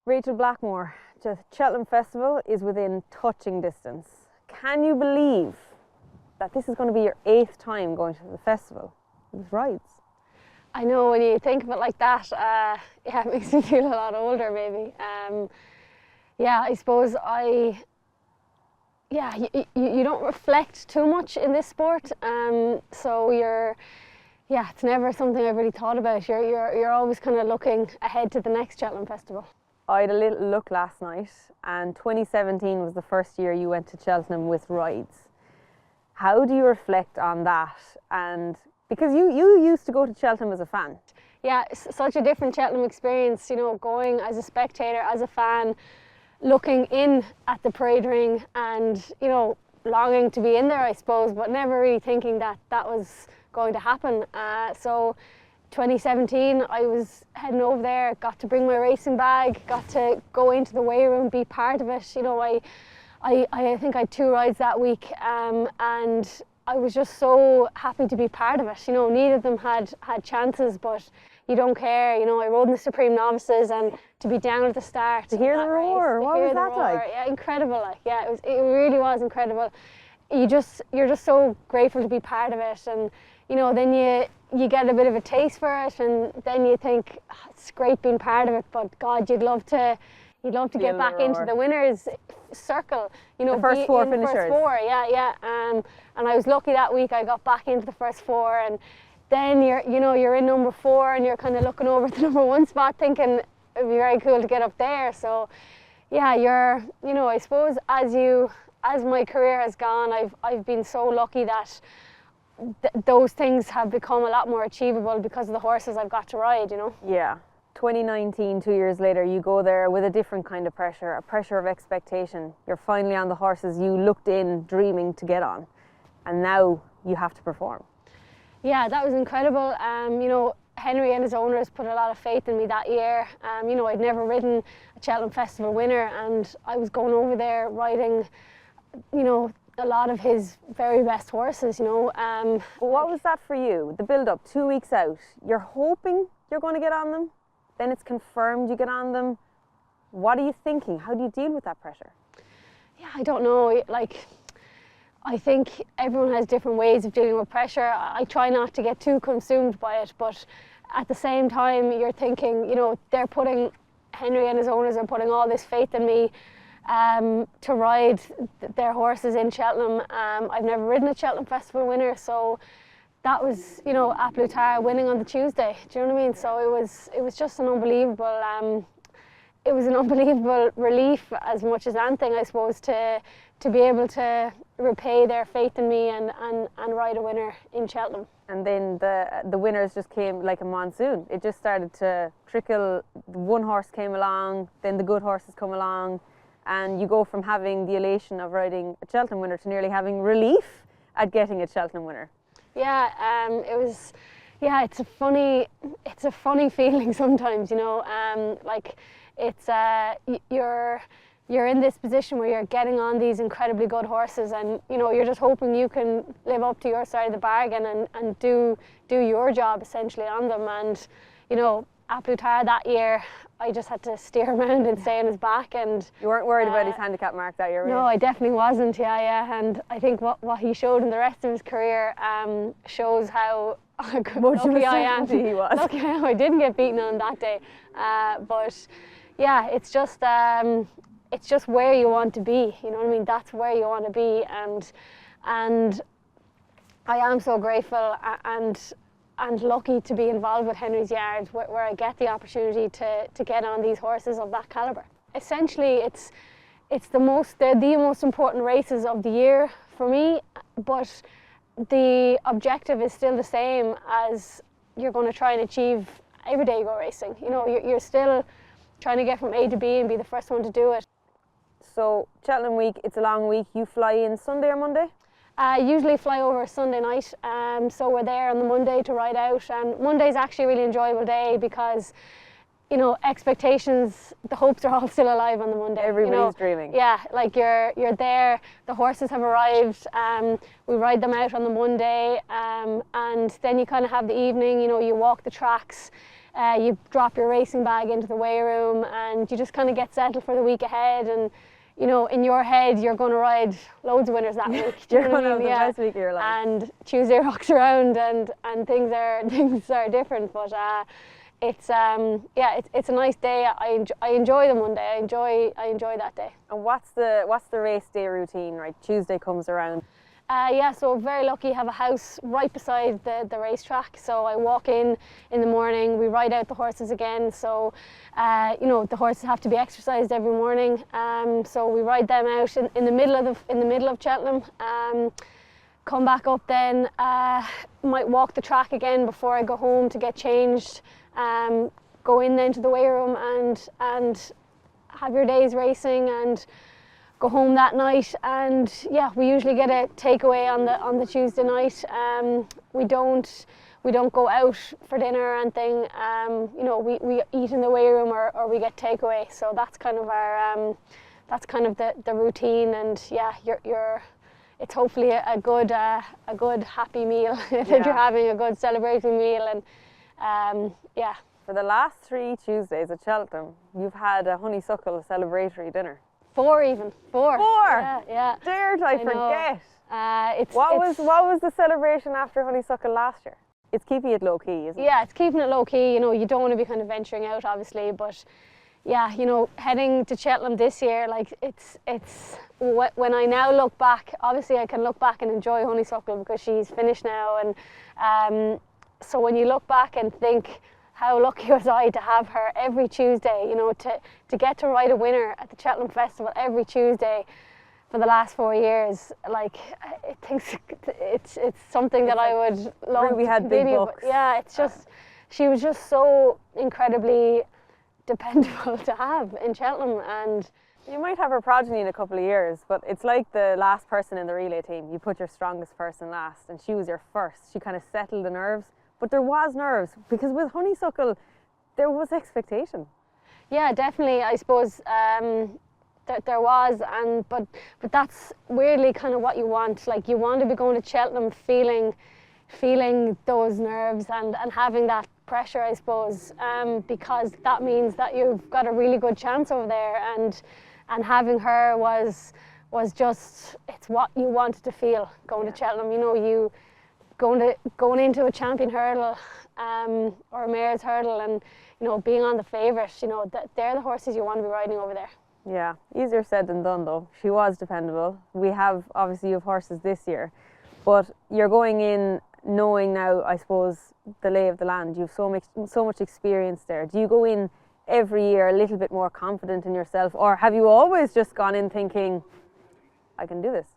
Rachael Blackmore, the Cheltenham Festival is within touching distance. Can you believe that this is going to be your 8th time going to the festival with rides? I know, when you think of it like that, yeah, it makes me feel a lot older maybe. Yeah, I suppose you don't reflect too much in this sport, so it's never something I've really thought about. You're always kind of looking ahead to the next Cheltenham Festival. I had a little look last night, and 2017 was the first year you went to Cheltenham with rides. How do you reflect on that? And because you used to go to Cheltenham as a fan. Yeah, it's such a different Cheltenham experience, you know, going as a spectator, as a fan, looking in at the parade ring and, you know, longing to be in there, I suppose, but never really thinking that that was going to happen. So 2017, I was heading over there, got to bring my racing bag, got to go into the weigh room, be part of it. You know, I think I had 2 rides that week, and I was just so happy to be part of it. You know, neither of them had chances, but you don't care. You know, I rode in the Supreme Novices, and to be down at the start, to hear the roar, what was that like? Yeah, incredible. Like, yeah, it really was incredible. You're just so grateful to be part of it, and you know, then you get a bit of a taste for it, and then you think, oh, it's great being part of it, but God, you'd love to get back into the winners' circle. You know, the first 4 finishers. First 4, yeah. And I was lucky that week. I got back into the first 4, and then you're in number 4, and you're kind of looking over at the number 1 spot, thinking it'd be very cool to get up there. So, yeah, I suppose as my career has gone, I've been so lucky that those things have become a lot more achievable because of the horses I've got to ride, you know. Yeah. 2019, 2 years later, you go there with a different kind of pressure, a pressure of expectation. You're finally on the horses you looked in dreaming to get on, and now you have to perform. Yeah, that was incredible. You know, Henry and his owners put a lot of faith in me that year. You know, I'd never ridden a Cheltenham Festival winner, and I was going over there riding, you know, a lot of his very best horses, you know. What was that for you? The build-up, 2 weeks out, you're hoping you're going to get on them, then it's confirmed you get on them. What are you thinking? How do you deal with that pressure? Yeah, I don't know. Like, I think everyone has different ways of dealing with pressure. I try not to get too consumed by it, but at the same time, you're thinking, you know, Henry and his owners are putting all this faith in me to ride their horses in Cheltenham. I've never ridden a Cheltenham Festival winner, so that was, you know, a plus tard winning on the Tuesday. Do you know what I mean? So it was just an unbelievable. It was an unbelievable relief as much as anything, I suppose, to be able to repay their faith in me and ride a winner in Cheltenham. And then the winners just came like a monsoon. It just started to trickle. One horse came along, then the good horses come along, and you go from having the elation of riding a Cheltenham winner to nearly having relief at getting a Cheltenham winner. Yeah, it was. Yeah, it's a funny feeling sometimes, you know. Like, it's you're in this position where you're getting on these incredibly good horses, and you know, you're just hoping you can live up to your side of the bargain and do your job essentially on them. And you know, a plus tard that year, I just had to steer around and stay on his back. And you weren't worried about his handicap mark that year, were you? No, I definitely wasn't. Yeah. And I think what he showed in the rest of his career shows how lucky I am. He was. Lucky I am. I didn't get beaten on that day. But yeah, it's just where you want to be. You know what I mean? That's where you want to be, and I am so grateful and lucky to be involved with Henry's Yard, where I get the opportunity to get on these horses of that calibre. Essentially, it's the most important races of the year for me, but the objective is still the same as you're going to try and achieve every day you go racing. You know, you're still trying to get from A to B and be the first one to do it. So Cheltenham week, it's a long week. You fly in Sunday or Monday? Usually fly over Sunday night, so we're there on the Monday to ride out, and Monday's actually a really enjoyable day because, you know, expectations, the hopes are all still alive on the Monday. Everybody's dreaming. Yeah, like you're there, the horses have arrived, we ride them out on the Monday, and then you kind of have the evening, you know, you walk the tracks, you drop your racing bag into the weigh room and you just kind of get settled for the week ahead. And you know, in your head, you're going to ride loads of winners that week. You're going to have the best week of your life. And Tuesday rocks around, and things are different. But it's a nice day. I enjoy the Monday. I enjoy that day. And what's the race day routine? Right, Tuesday comes around. So very lucky to have a house right beside the racetrack. So I walk in the morning, we ride out the horses again. So, you know, the horses have to be exercised every morning. So we ride them out in the middle of Cheltenham. Come back up then, might walk the track again before I go home to get changed. Go in then to the weigh room and have your day's racing and go home that night. And yeah, we usually get a takeaway on the Tuesday night. We don't go out for dinner or anything. You know, we eat in the weigh room or we get takeaway. So that's kind of our the routine. And yeah, it's hopefully a good happy meal that you're having, a good celebrating meal. And yeah. For the last 3 Tuesdays at Cheltenham, you've had a honeysuckle celebratory dinner. 4 even. 4. 4? Yeah. Dared I forget? What was the celebration after honeysuckle last year? It's keeping it low key, isn't it? Yeah, it's keeping it low key. You know, you don't want to be kind of venturing out, obviously, but yeah, you know, heading to Cheltenham this year, like it's when I now look back, obviously I can look back and enjoy honeysuckle because she's finished now, and so when you look back and think, how lucky was I to have her every Tuesday, you know, to get to ride a winner at the Cheltenham Festival every Tuesday for the last 4 years. Like, it's something that I would love. We had big bucks. Yeah, it's just, she was just so incredibly dependable to have in Cheltenham. And you might have her progeny in a couple of years, but it's like the last person in the relay team. You put your strongest person last, and she was your first. She kind of settled the nerves. But there was nerves, because with honeysuckle, there was expectation. Yeah, definitely. I suppose there was, but that's weirdly kind of what you want. Like, you want to be going to Cheltenham feeling those nerves and having that pressure, I suppose, because that means that you've got a really good chance over there. And having her was just, it's what you wanted to feel going to Cheltenham. You know, you going into a champion hurdle or a mare's hurdle, and you know, being on the favourite, you know, they're the horses you want to be riding over there. Yeah, easier said than done though. She was dependable. We have, obviously you have horses this year, but you're going in knowing now, I suppose, the lay of the land. You have so much experience there. Do you go in every year a little bit more confident in yourself, or have you always just gone in thinking, I can do this?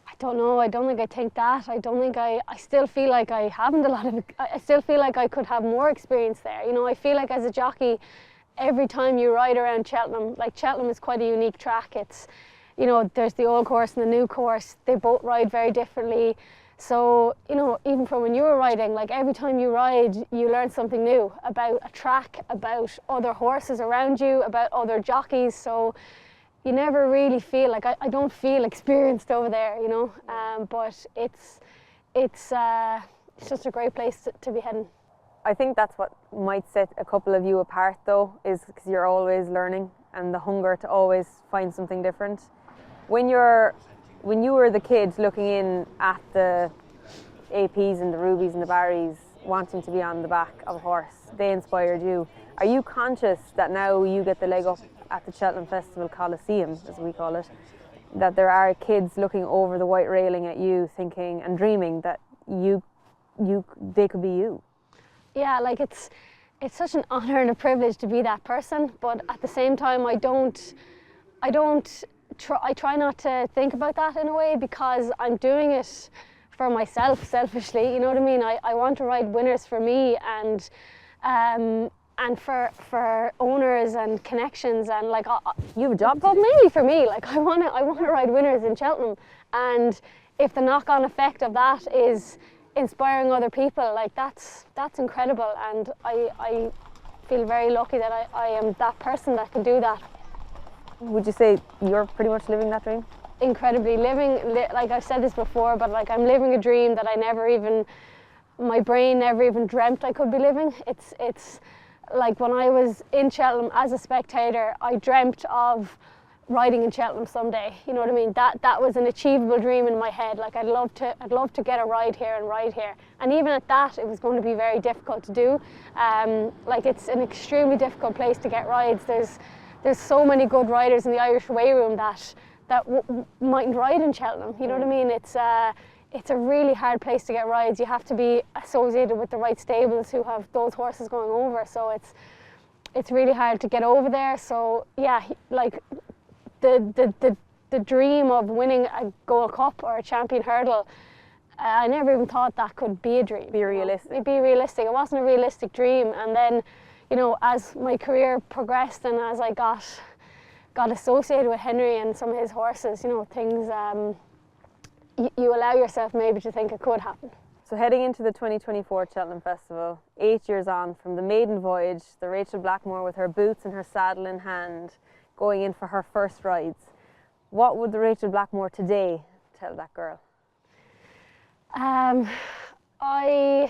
I don't know. I don't think I think that. I don't think I still feel like I haven't a lot of, I still feel like I could have more experience there. You know, I feel like as a jockey, every time you ride around Cheltenham, like Cheltenham is quite a unique track. It's, you know, there's the old course and the new course. They both ride very differently. So, you know, even from when you were riding, like every time you ride, you learn something new about a track, about other horses around you, about other jockeys. So you never really feel like, I don't feel experienced over there, you know, but it's just a great place to be heading. I think that's what might set a couple of you apart though, is because you're always learning and the hunger to always find something different. When you were the kid looking in at the APs and the Rubies and the Barrys, wanting to be on the back of a horse, they inspired you. Are you conscious that now you get the leg up at the Cheltenham Festival Coliseum, as we call it, that there are kids looking over the white railing at you, thinking and dreaming that they could be you? Yeah, like it's such an honour and a privilege to be that person, but at the same time I try not to think about that in a way, because I'm doing it for myself, selfishly, you know what I mean? I want to ride winners for me and for owners and connections, and like you have a job, but mainly for me. Like I want to ride winners in Cheltenham, and if the knock-on effect of that is inspiring other people, like that's incredible, and I feel very lucky that I am that person that can do that. Would you say you're pretty much living that dream? Incredibly like I've said this before, but like I'm living a dream that I never even my brain never even dreamt I could be living. It's like when I was in Cheltenham as a spectator, I dreamt of riding in Cheltenham someday. You know what I mean? That was an achievable dream in my head. Like I'd love to get a ride here and ride here. And even at that, it was going to be very difficult to do. Like it's an extremely difficult place to get rides. There's so many good riders in the Irish Way Room that mightn't ride in Cheltenham. You know what I mean? It's a really hard place to get rides. You have to be associated with the right stables who have those horses going over. So it's really hard to get over there. So yeah, like the dream of winning a Gold Cup or a Champion Hurdle, I never even thought that could be a dream. Be realistic. It'd be realistic. It wasn't a realistic dream. And then, you know, as my career progressed and as I got associated with Henry and some of his horses, you know, things, you allow yourself maybe to think it could happen. So heading into the 2024 Cheltenham Festival, 8 years on from the maiden voyage, the Rachael Blackmore with her boots and her saddle in hand, going in for her first rides, what would the Rachael Blackmore today tell that girl? I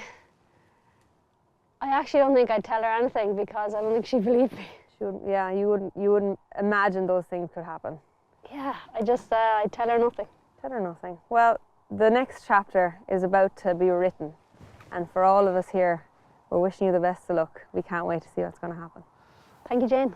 actually don't think I'd tell her anything because I don't think she'd believe me. She wouldn't, yeah, you wouldn't imagine those things could happen. Yeah, I'd tell her nothing. Tell her nothing. Well, the next chapter is about to be written, and for all of us here, we're wishing you the best of luck. We can't wait to see what's going to happen. Thank you, Jane.